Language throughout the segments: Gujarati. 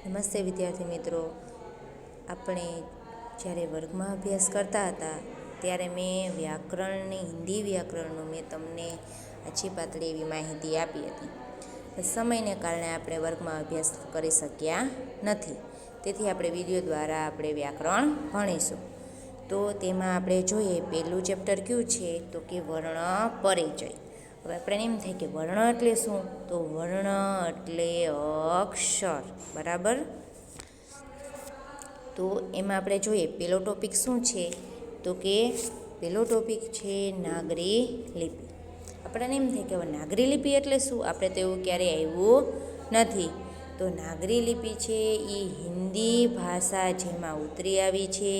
નમસ્તે વિદ્યાર્થી મિત્રો, આપણે જ્યારે વર્ગમાં અભ્યાસ કરતા હતા ત્યારે મેં વ્યાકરણની હિન્દી વ્યાકરણનું મેં તમને આછી પાતળી એવી માહિતી આપી હતી. સમયને કારણે આપણે વર્ગમાં અભ્યાસ કરી શક્યા નથી, તેથી આપણે વિડીયો દ્વારા આપણે વ્યાકરણ ભણીશું. તો તેમાં આપણે જોઈએ પહેલું ચેપ્ટર કયું છે તો કે વર્ણ પરિચય. હવે આપણે એમ થાય કે વર્ણ એટલે શું? તો વર્ણ એટલે અક્ષર, બરાબર. તો એમાં આપણે જોઈએ પહેલો ટોપિક શું છે તો કે પહેલો ટોપિક છે નાગરી લિપિ. આપણને એમ થાય કે હવે નાગરી લિપિ એટલે શું? આપણે તો એવું ક્યારેય આવ્યું નથી. તો નાગરી લિપિ છે એ હિન્દી ભાષા જેમાં ઉતરી આવી છે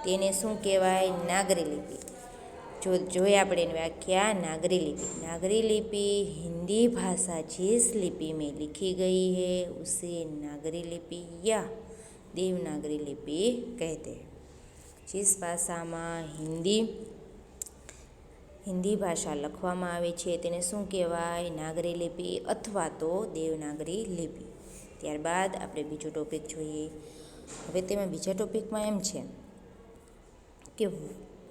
તેને શું કહેવાય? નાગરી લિપિ. જોઈએ આપણે એની વ્યાખ્યા. नागरी लिपि, नागरी लिपि हिंदी भाषा जिस लिपि में लिखी गई है उसे नागरी लिपि या देवनागरी लिपि कहते हैं. जिस ભાષામાં હિન્દી ભાષા લખવામાં આવે છે તેને શું કહેવાય? નાગરી લિપિ અથવા તો દેવનાગરી લિપિ. ત્યારબાદ આપણે બીજો ટોપિક જોઈએ. હવે તેમાં બીજા ટોપિકમાં એમ છે કે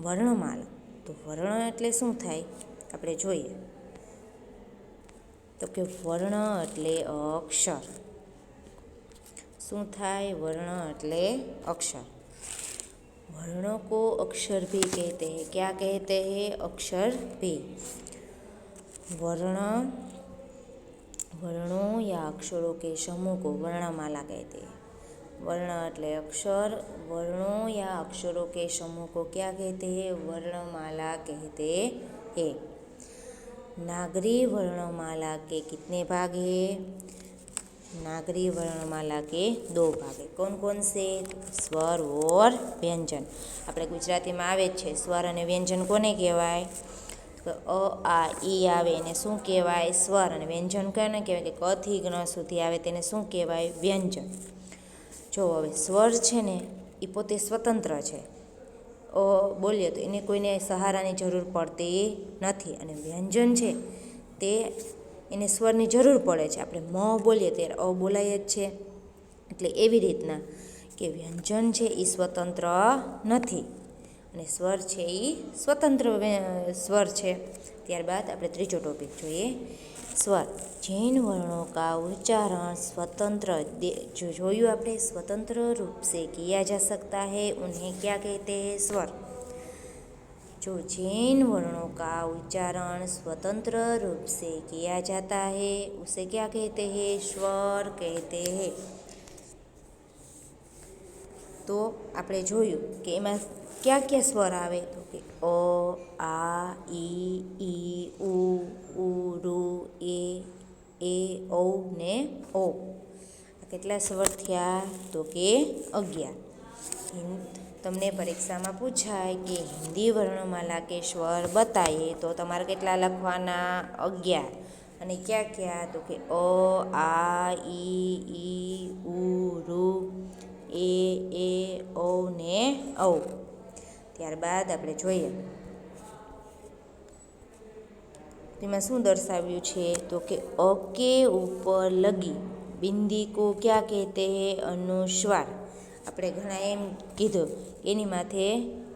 વર્ણમાલા. તો વર્ણ એટલે શું થાય આપણે જોઈએ તો કે વર્ણ એટલે અક્ષર. શું થાય? વર્ણ એટલે અક્ષર. वर्णों को अक्षर भी कहते हैं. क्या कहते हैं? अक्षर भी. वर्णों या अक्षरों के समूह को वर्णमाला कहते हैं. वर्ण એટલે अक्षर. वर्णों या अक्षरों के समूह को क्या कहते हैं? वर्णमाला कहते हैं. नागरी वर्णमाला के कितने भाग हैं? नागरी वर्णमाला के 2 भाग है. कौन कौन से? स्वर और व्यंजन. આપણે ગુજરાતીમાં આવે છે સ્વર અને વ્યંજન કોને કહેવાય? તો અ આ ઈ આવે એને શું કહેવાય? સ્વર. અને વ્યંજન કોને કહેવાય? કે ક થી જ્ઞ સુધી આવે તેને શું કહેવાય? વ્યંજન. જો હવે સ્વર છે ને એ પોતે સ્વતંત્ર છે. બોલીએ તો એને કોઈને સહારાની જરૂર પડતી નથી. અને વ્યંજન છે તે એને સ્વરની જરૂર પડે છે. આપણે મ બોલીએ ત્યારે અ બોલાય જ છે. એટલે એવી રીતના કે વ્યંજન છે એ સ્વતંત્ર નથી અને સ્વર છે એ સ્વતંત્ર સ્વર છે. ત્યારબાદ આપણે ત્રીજો ટોપિક જોઈએ. स्वर. जिन वर्णों का उच्चारण स्वतंत्र जो જોયું આપણે स्वतंत्र रूप से किया जा सकता है उन्हें क्या कहते हैं? स्वर. जो जिन वर्णों का उच्चारण स्वतंत्र रूप से किया जाता है उसे क्या कहते हैं? स्वर कहते हैं. તો આપણે જોયું કે એમાં ક્યાં ક્યાં સ્વર આવે તો કે અ આ ઈ ઉ ઋ એ ઔ ને ઓ. કેટલા સ્વર થયા તો કે 11. તમને પરીક્ષામાં પૂછાય કે હિન્દી વર્ણમાલા કે સ્વર બતાઈએ તો તમારે કેટલા લખવાના? 11. અને ક્યાં ક્યાં તો કે અ આ ઈ ઉ ઋ એ ઔ ને ઔ. ત્યારબાદ આપણે જોઈએ તેમાં શું દર્શાવ્યું છે તો કે અ કે ઉપર લગી બિંદી કો ક્યાં કહેતે હે? અનુસ્વાર. આપણે ઘણા એમ કીધું એની માથે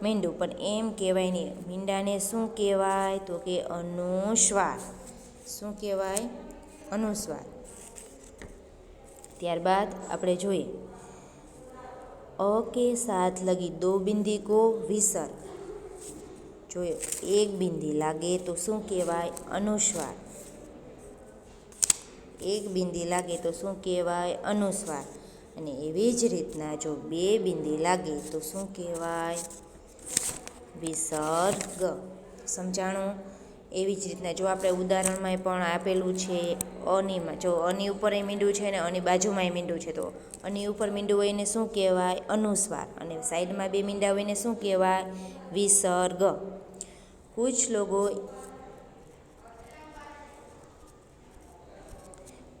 મીંડું, પણ એમ કહેવાય નહીં. મીંડાને શું કહેવાય તો કે અનુસ્વાર. શું કહેવાય? અનુસ્વાર. ત્યારબાદ આપણે જોઈએ અ કે સાથ લગી 2 બિંદી કો વિસર્ગ. જોઈએ એક બિંદી લાગે તો શું કહેવાય? અનુસ્વાર. એક બિંદી લાગે તો શું કહેવાય? અનુસ્વાર. અને એવી જ રીતના જો 2 બિંદી લાગે તો શું કહેવાય? વિસર્ગ. સમજાણું? એવી જ રીતના જો આપણે ઉદાહરણમાં પણ આપેલું છે અનીમાં. જો અની ઉપર મીંડું છે ને અની બાજુમાંય મીંડું છે તો અની ઉપર મીંડું હોય એને શું કહેવાય? અનુસ્વાર. અને સાઈડમાં 2 મીંડા હોય એને શું કહેવાય? વિસર્ગ.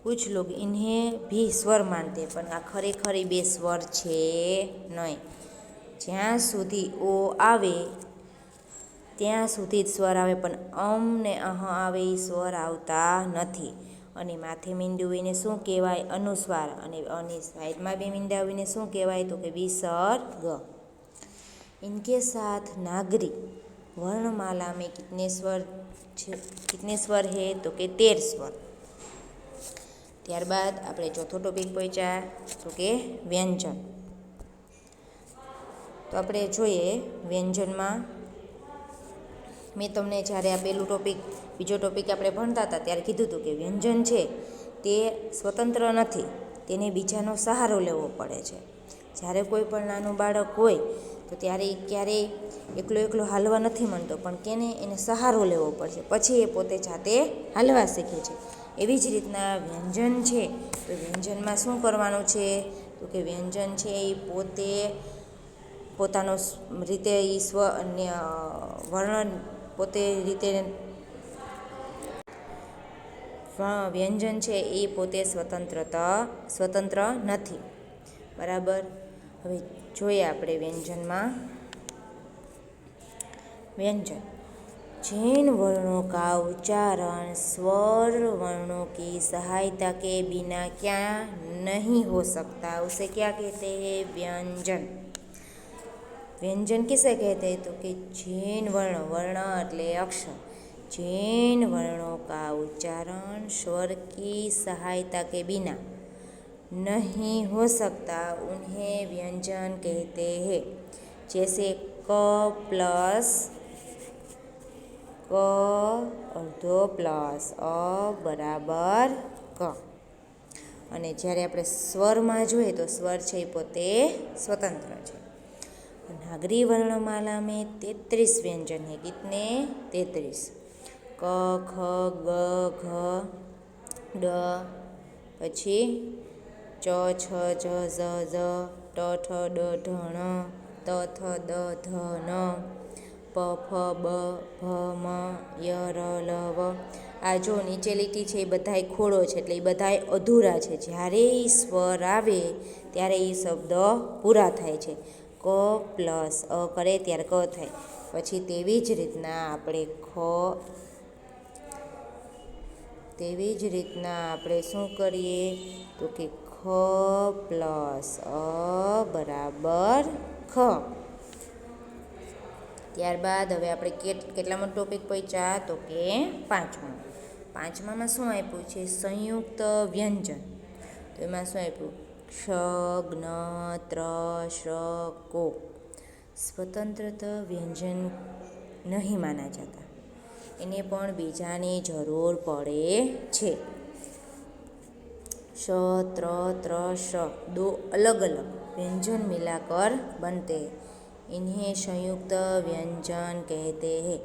कुछ लोग इन्हें भी स्वर मानते પણ આ ખરેખર 2 સ્વર છે નહીં. જ્યાં સુધી ઓ આવે ત્યાં સુધી જ સ્વર આવે, પણ અમ ને અહ આવે એ સ્વર આવતા નથી. અને માથે મીંડું હોય એને શું કહેવાય? અનુસ્વાર. અને સાઈડમાં બે મીંડા હોય એને શું કહેવાય? તો કે વિસર્ગ. इनके साथ नागरी वर्णमाला में कितने स्वर है? तो કે 13 स्वर. ત્યારબાદ આપણે ચોથો ટોપિક પહોંચ્યા તો કે વ્યંજન. તો આપણે જોઈએ વ્યંજનમાં મેં તમને જ્યારે આ બીજો ટોપિક આપણે ભણતા હતા ત્યારે કીધું હતું કે વ્યંજન છે તે સ્વતંત્ર નથી, તેને બીજાનો સહારો લેવો પડે છે. જ્યારે કોઈ પણ નાનું બાળક હોય તો ત્યારે ક્યારેય એકલો હાલવા નથી માંડતો, પણ એને સહારો લેવો પડશે, પછી એ પોતે જાતે હાલવા શીખે છે. એવી જ રીતના વ્યંજન છે, તો વ્યંજનમાં શું કરવાનું છે? તો કે વ્યંજન છે એ પોતાનો રીતે વર્ણન પોતે રીતે વ્યંજન છે એ પોતે સ્વતંત્ર નથી. બરાબર. હવે જોઈએ આપણે વ્યંજનમાં. व्यंजन जिन वर्णों का उच्चारण स्वर वर्णों की सहायता के बिना क्या नहीं हो सकता, उसे क्या कहते हैं? व्यंजन. व्यंजन किसे कहते हैं? तो कि जिन वर्ण એટલે अक्षर, जिन वर्णों का उच्चारण स्वर की सहायता के बिना नहीं हो सकता उन्हें व्यंजन कहते हैं. जैसे क प्लस क અડધો પ્લસ અ બરાબર ક. અને જ્યારે આપણે સ્વરમાં જોઈએ તો સ્વર છે એ પોતે સ્વતંત્ર છે. नागरी वर्णमाला में 33 व्यंजन है. कितने? 33. क ख ग घ ड, પછી ચ છ જ ઝ ઝ, ટ ઠ ડ ઢ ણ, ત થ દ ધ ન, પ ફ બ ભ મ ય ર લ વ. આ જો નીચે લીટી છે એ બધાય ખોડો છે, એટલે એ બધાય અધૂરા છે. જ્યારે એ સ્વર આવે ત્યારે એ શબ્દ પૂરા થાય છે. ક પ્લસ અ કરે ત્યારે ક થાય. પછી તેવી જ રીતના આપણે શું કરીએ? તો કે ખ પ્લસ અ બરાબર ખ. ત્યારબાદ હવે આપણે કેટલામાં ટોપિક પહોંચ્યા? તો કે પાંચમામાં શું આપ્યું છે? સંયુક્ત વ્યંજન. તો એમાં શું આપ્યું? ક્ષ જ્ઞ ત્ર શ કો स्वतंत्रत व्यंजन नहीं माना जाता, इन्हें पण बीजानी जरूर पड़े छे. श त्र त्र श दो अलग अलग व्यंजन मिलाकर बनते हैं, इन्हें संयुक्त व्यंजन कहते हैं.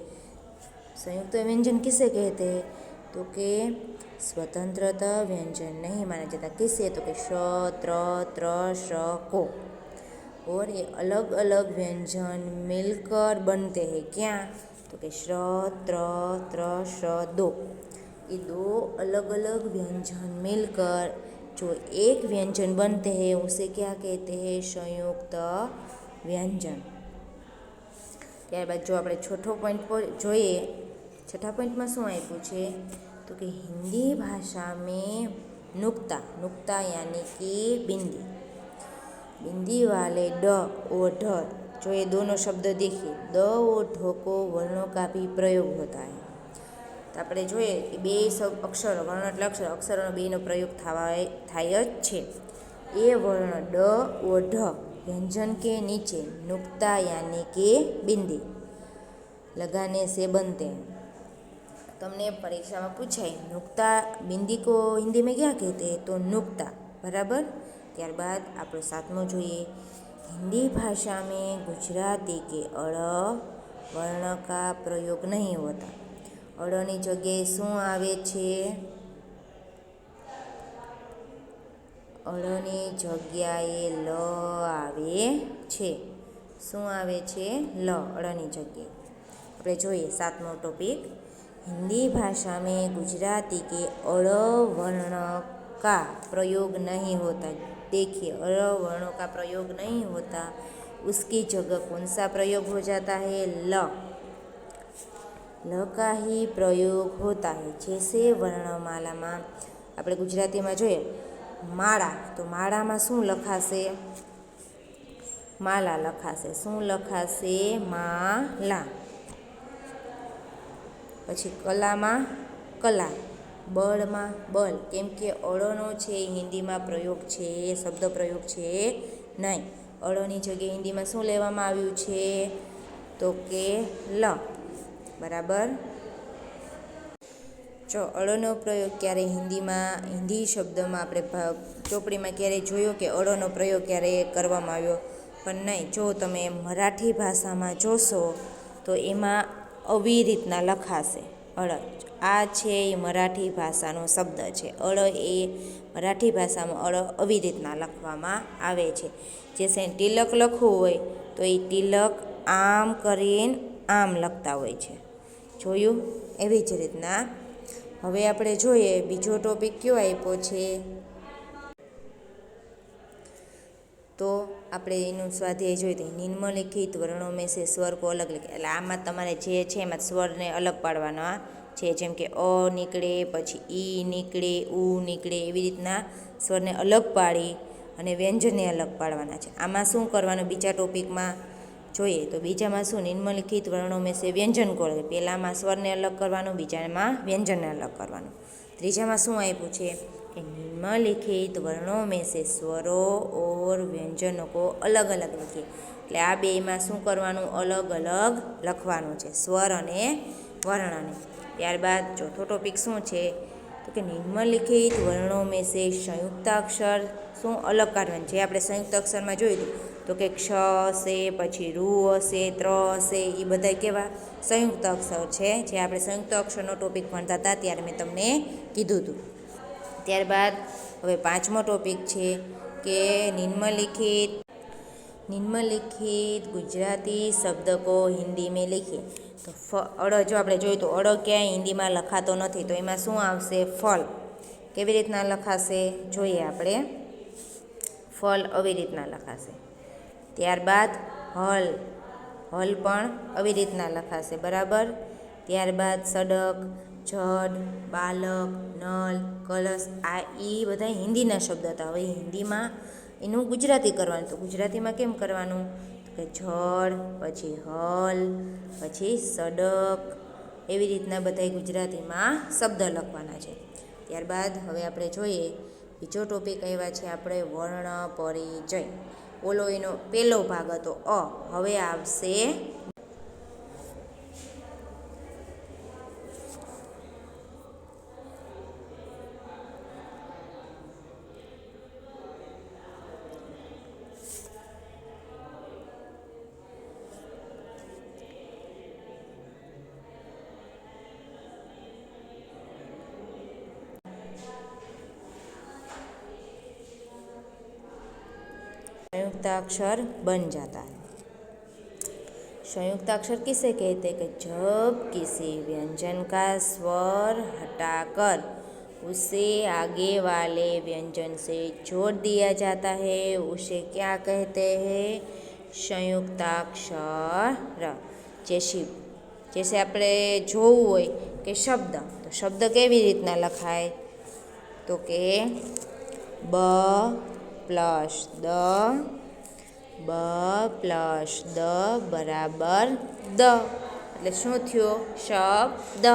संयुक्त व्यंजन किसे कहते हैं? तो कि स्वतंत्रता व्यंजन नहीं माना जाता. किसे? तो कि श त्र त्र श को. और ये अलग अलग व्यंजन मिलकर बनते हैं. क्या? तो कि श त्र त्र श दो. ये दो अलग अलग व्यंजन मिलकर जो एक व्यंजन बनते हैं उसे क्या कहते हैं? संयुक्त व्यंजन. ત્યારબાદ જો આપણે છઠ્ઠો પોઈન્ટ જોઈએ, છઠ્ઠા પોઈન્ટમાં શું આપ્યું છે? તો કે हिंदी भाषा में नुक्ता यानी कि बिंदी वाले ड और ढ, जो ये दोनों शब्द देखिए, द और ढ को वर्णों का भी प्रयोग होता है. तो આપણે જોઈએ કે બે અક્ષરો, વર્ણ એટલે અક્ષરોનો બેનો પ્રયોગ થાય જ છે. એ વર્ણ ડ और ढ व्यंजन के नीचे नुक्ता यानी कि बिंदी लगाने से बनते हैं. તમને પરીક્ષામાં પૂછાય નુક્તા बिंदी को हिंदी में क्या कहते हैं? तो नुक्ता. बराबर. ત્યારબાદ આપણો સાતમો જોઈએ. हिंदी भाषा में गुजराती के अड़ वर्ण का प्रयोग नहीं होता. અળની જગ્યાએ શું આવે છે? અળની જગ્યાએ લ આવે છે. શું આવે છે? લ અળની જગ્યાએ. આપણે જોઈએ સાતમો ટોપિક. हिंदी भाषा में गुजराती के अड़ वर्ण का प्रयोग नहीं होता. देखिए, अड़ वर्णों का प्रयोग नहीं होता, उसकी जगह कौन सा प्रयोग हो जाता है? ल का ही प्रयोग होता है. जैसे वर्णमाला में આપણે ગુજરાતીમાં જોઈએ માળા, તો માળામાં શું લખાશે? માલા લખાશે. શું લખાશે? માલા. પછી કલામાં કલા, બળમાં બળ, કેમ કે અળનો છે એ હિન્દીમાં પ્રયોગ છે, શબ્દ પ્રયોગ છે નહીં. અળની જગ્યાએ હિન્દીમાં શું લેવામાં આવ્યું છે? તો કે લ. બરાબર. જો અળનો પ્રયોગ ક્યારે હિન્દી શબ્દમાં આપણે ચોપડીમાં ક્યારે જોયો કે અળનો પ્રયોગ ક્યારે કરવામાં આવ્યો? પણ નહીં. જો તમે મરાઠી ભાષામાં જોશો તો એમાં આવી રીતના લખાશે અળ. આ છે એ મરાઠી ભાષાનો શબ્દ છે. અળ એ મરાઠી ભાષામાં અળ આવી રીતના લખવામાં આવે છે. જે તિલક લખવું હોય તો એ તિલક આમ કરીને આમ લખતા હોય છે. જોયું? એવી જ રીતના હવે આપણે જોઈએ બીજો ટોપિક કયો આપ્યો છે, તો આપણે એનું સ્વાધ્યાય જોઈએ તો નિમ્નલિખિત વર્ણો મેં સે સ્વર કો અલગ લખે. એટલે આમાં તમારે જે છે એમાં સ્વરને અલગ પાડવાના છે. જેમ કે અ નીકળે, પછી ઈ નીકળે, ઉ નીકળે, એવી રીતના સ્વરને અલગ પાડી અને વ્યંજનને અલગ પાડવાના છે. આમાં શું કરવાનું બીજા ટોપિકમાં જોઈએ તો બીજામાં શું નિમ્નલિખિત વર્ણો મેં સે વ્યંજન કો અલગ. પહેલામાં સ્વરને અલગ કરવાનું, બીજામાં વ્યંજનને અલગ કરવાનું. ત્રીજામાં શું આપ્યું છે कि निम्नलिखित वर्णों में से स्वरों और व्यंजनों को अलग अलग लिखिए. એટલે આ બેમાં શું કરવાનું? અલગ અલગ લખવાનું છે, સ્વર અને વર્ણને. ત્યારબાદ ચોથો ટોપિક શું છે તો કે નિમ્નલિખિત વર્ણો મેં સે સંયુક્તાક્ષર શું અલગ કાઢવાનું છે. આપણે સંયુક્ત અક્ષરમાં જોયું તો કે ક્ષ હશે, પછી રૂ હશે, ત્ર હશે, એ બધા કેવા સંયુક્ત અક્ષર છે. જે આપણે સંયુક્ત અક્ષરનો ટોપિક ભણતા હતા ત્યારે મેં તમને કીધું હતું. ત્યારબાદ હવે પાંચમો ટોપિક છે કે નિમ્નલિખિત ગુજરાતી શબ્દ કો હિન્દી મેં લીખીએ. તો અળ જો આપણે જોયું તો અળ ક્યાંય હિન્દીમાં લખાતો નથી, તો એમાં શું આવશે? ફલ. કેવી રીતના લખાશે જોઈએ આપણે. ફલ આવી રીતના લખાશે. ત્યારબાદ હલ, હલ પણ આવી રીતના લખાશે. બરાબર. ત્યારબાદ સડક, જડ, બાલક, નલ, કલશ, આ એ બધા હિન્દીના શબ્દ હતા. હવે હિન્દીમાં એનું ગુજરાતી કરવાનું. તો ગુજરાતીમાં કેમ કરવાનું? કે જળ, પછી હલ, પછી સડક, એવી રીતના બધા ગુજરાતીમાં શબ્દ લખવાના છે. ત્યારબાદ હવે આપણે જોઈએ બીજો ટોપિક આવ્યા છે આપણે વર્ણ પરિચય. ઓલો એનો પહેલો ભાગ હતો અ. હવે આવશે संयुक्ताक्षर बन जाता है. संयुक्ताक्षर किसे कहते हैं? कि जब किसी व्यंजन का स्वर हटाकर उसे आगे वाले व्यंजन से जोड़ दिया जाता है, उसे क्या कहते हैं? संयुक्ताक्षर. जैसे આપણે જોવું હોય કે શબ્દ, તો શબ્દ કેવી રીતના લખાય? તો કે બ પ્લસ દ, બ પ્લસ દ બરાબર દ. એટલે શું થયું? શબ્દ.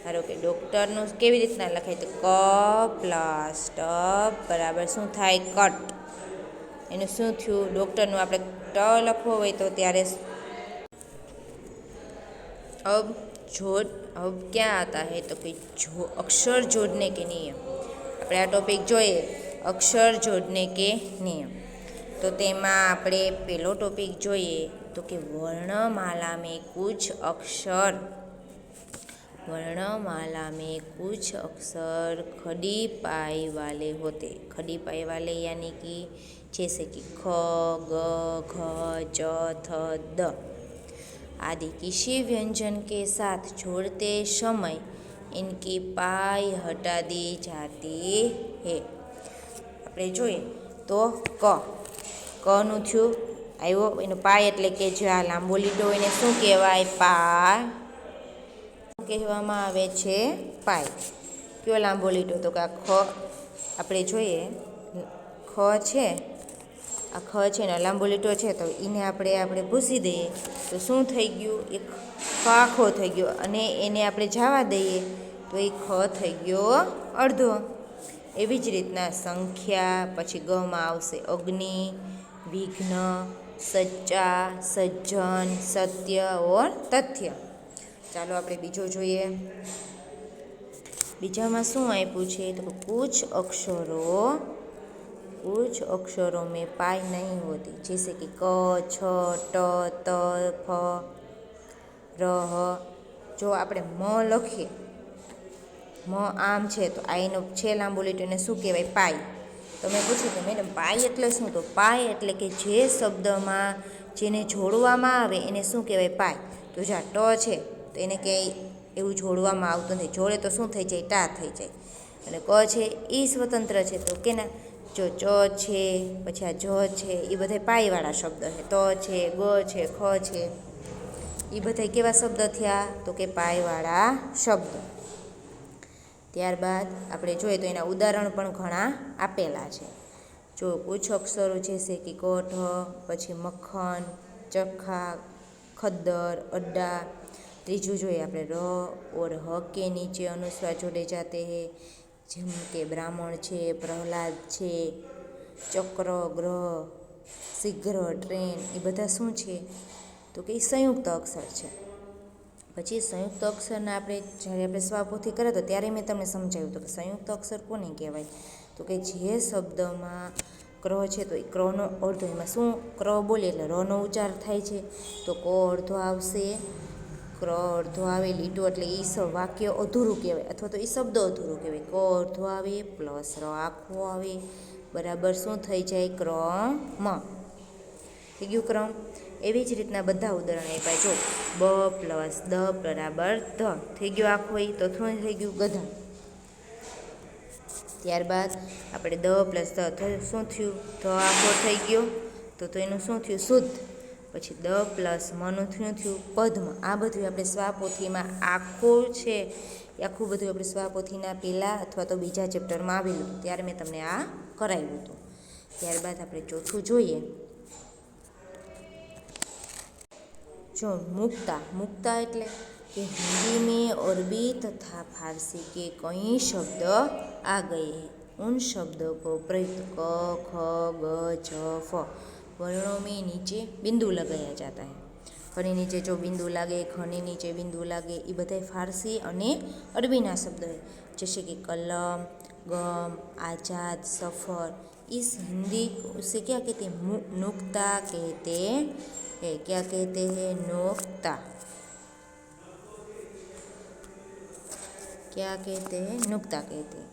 ધારો કે ડૉક્ટરનું કેવી રીતના લખાય? તો ક પ્લસ ટ બરાબર શું થાય? કટ. એનું શું થયું? ડૉક્ટરનું આપણે ટ લખવો હોય તો ત્યારે अब क्या आता है? तो कि अक्षर जोड़ने के नियम. આપણે આ ટોપિક જોઈએ અક્ષર જોડને કે નિયમ. તો તેમાં આપણે પહેલો ટોપિક જોઈએ તો કે वर्णमाला में कुछ अक्षर खड़ी पाई वाले होते. खड़ी पाई वाले यानी कि जैसे कि ख, ग, घ, च, थ, द आदि किसी व्यंजन के साथ जोड़ते समय इनकी पाई हटा दी जाती है. આપણે જોઈએ તો કનું થયું આવ્યો એનો પાય એટલે કે જે આ લાંબો લીટો એને શું કહેવાય? પાય કહેવામાં આવે છે. પાય. કયો લાંબો લીટો? તો કે આ ખ આપણે જોઈએ, ખ છે, આ ખ છે ને લાંબો લીટો છે, તો એને આપણે ભૂસી દઈએ તો શું થઈ ગયું? એક ખ આખો થઈ ગયો, અને એને આપણે જવા દઈએ તો એ ખ થઈ ગયો અડધો. એવી જ રીતના સંખ્યા, પછી ગમાં આવશે અગ્નિ, વિઘ્ન, સચ્ચા, સજ્જન, સત્ય ઓર તથ્ય. ચાલો આપણે બીજો જોઈએ. બીજામાં શું આપ્યું છે? તો कुछ अक्षरों में पाई नहीं होती, जैसे कि क, छ, ट, त, फ, र, ह. જો આપણે મ લખીએ, મ આમ છે, તો આ એનો છે લાંબો લીટો, એને શું કહેવાય? પાઈ. તમે પૂછ્યું કે મેડમ પાઈ એટલે શું? તો પાઈ એટલે કે જે શબ્દમાં જેને જોડવામાં આવે એને શું કહેવાય? પાઈ. તો જ્યાં ટ છે તો એને ક્યાંય એવું જોડવામાં આવતું નથી, જોડે તો શું થઈ જાય? ટા થઈ જાય. અને ક છે એ સ્વતંત્ર છે, તો કેના? જો ચ છે, પછી આ જ છે, એ બધા પાઈવાળા શબ્દ છે. ત છે, ગ છે, ખ છે, એ બધા કેવા શબ્દ થયા? તો કે પાઈવાળા શબ્દ. ત્યારબાદ આપણે જોઈએ તો એના ઉદાહરણ પણ ઘણા આપેલા છે. જો कुछ अक्षरो जैसे कि कोठ, પછી મક્ખન, ચખા, ખદ્દર, અड्डा. ત્રીજું જોઈએ આપણે र और ह के नीचे अनुस्वार जोड़े जाते हैं, જેમ કે બ્રાહ્મણ છે, પ્રહલાદ છે, ચક્ર, ગ્રહ, શીઘ્ર, ટ્રેન, એ બધા શું છે? તો કે સંયુક્ત અક્ષર છે. પછી સંયુક્ત અક્ષરના જ્યારે આપણે સ્વાપોથી કરે તો ત્યારે મેં તમને સમજાવ્યું હતું કે સંયુક્ત અક્ષર કોને કહેવાય? તો કે જે શબ્દમાં ક્ર છે તો એ ક્રનો અડધો, એમાં શું ક્ર બોલીએ એટલે રનો ઉચ્ચાર થાય છે, તો ક અડધો આવશે, ક્ર અડધો આવે, લીટો એટલે એ વાક્ય અધૂરું કહેવાય, અથવા તો એ શબ્દ અધૂરું કહેવાય. ક અડધો આવે પ્લસ ર આખો આવે બરાબર શું થઈ જાય? ક્રમ. થઈ ગયું ક્રમ. એવી જ રીતના બધા ઉદાહરણ આપ્યા. જો બ પ્લસ દ બરાબર ધ થઈ ગયું આખો, એ તો શું થઈ ગયું? ગધા. ત્યારબાદ આપણે દ પ્લસ ધ શું થયું? ધ આખો થઈ ગયો, તો એનું શું થયું? શુદ્ધ. પછી દ પ્લસ મનું શું થયું? પદ્મ. આ બધું આપણે સ્વાપોથીમાં આખું છે, આખું બધું આપણે સ્વાપોથીના પહેલાં અથવા તો બીજા ચેપ્ટરમાં આવેલું હતું, ત્યારે મેં તમને આ કરાવ્યું હતું. ત્યારબાદ આપણે ચોથું જોઈએ. जो मुक्ता એટલે कि हिंदी में अरबी तथा फारसी के कई शब्द आ गए हैं, उन शब्दों को प्रयुक्त क, ख, ग, च, फ वर्णों में नीचे बिंदु लगाया जाता है. खनी नीचे जो बिंदु लागे, खनी नीचे बिंदु लागे, ये બધા फारसी અને अरबीना शब्द है, जैसे कि कलम, गम, आज़ाद, सफ़र. इस हिंदी उसे क्या कहते हैं? नुक्ता कहते हैं. क्या कहते हैं? नुक्ता. क्या कहते हैं? नुक्ता कहते हैं.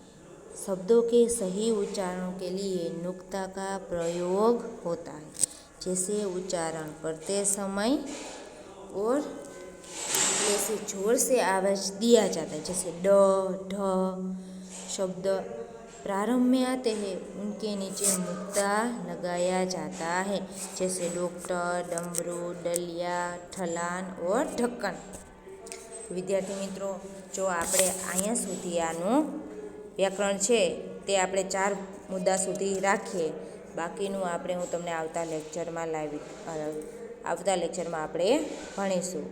शब्दों के सही उच्चारण के लिए नुक्ता का प्रयोग होता है, जैसे उच्चारण करते समय और जैसे जोर से आवाज़ दिया जाता है, जैसे ड, ढ शब्द प्रारंभ में आते हैं, उनके नीचे मुक्ता लगाया जाता है, जैसे डॉक्टर, डमरू, डलिया, ठलान और ढक्कन. વિદ્યાર્થી મિત્રો, જો આપણે અહીંયા સુધી આનું વ્યાકરણ છે તે આપણે 4 મુદ્દા સુધી રાખીએ, બાકીનું હું તમને આવતા લેક્ચરમાં આપણે ભણીશું.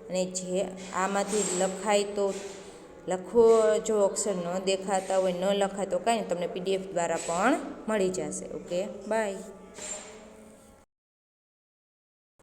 અને જે આમાંથી લખાય તો લખો, જો અક્ષર ન દેખાતા હોય, ન લખાય તો કાંઈ તમને PDF દ્વારા પણ મળી જશે. Okay, by.